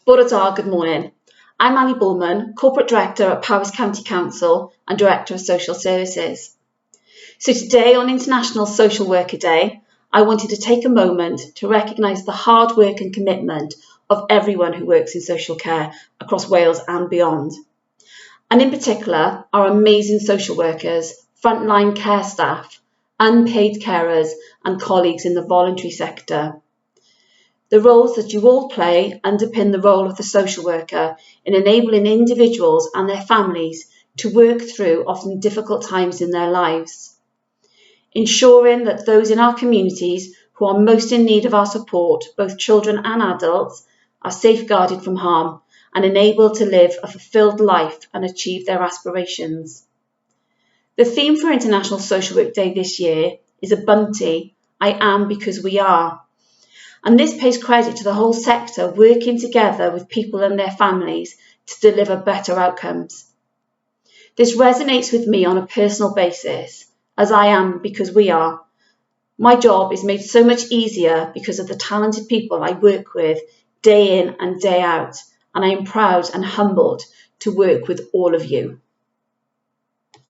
Bore da, good morning. I'm Annie Bulman, Corporate Director at Powys County Council and Director of Social Services. So today on International Social Worker Day, I wanted to take a moment to recognise the hard work and commitment of everyone who works in social care across Wales and beyond. And in particular, our amazing social workers, frontline care staff, unpaid carers and colleagues in the voluntary sector. The roles that you all play underpin the role of the social worker in enabling individuals and their families to work through often difficult times in their lives, ensuring that those in our communities who are most in need of our support, both children and adults, are safeguarded from harm and enabled to live a fulfilled life and achieve their aspirations. The theme for International Social Work Day this year is a bunty, I am because we are. And this pays credit to the whole sector working together with people and their families to deliver better outcomes. This resonates with me on a personal basis, as I am because we are. My job is made so much easier because of the talented people I work with day in and day out, and I am proud and humbled to work with all of you.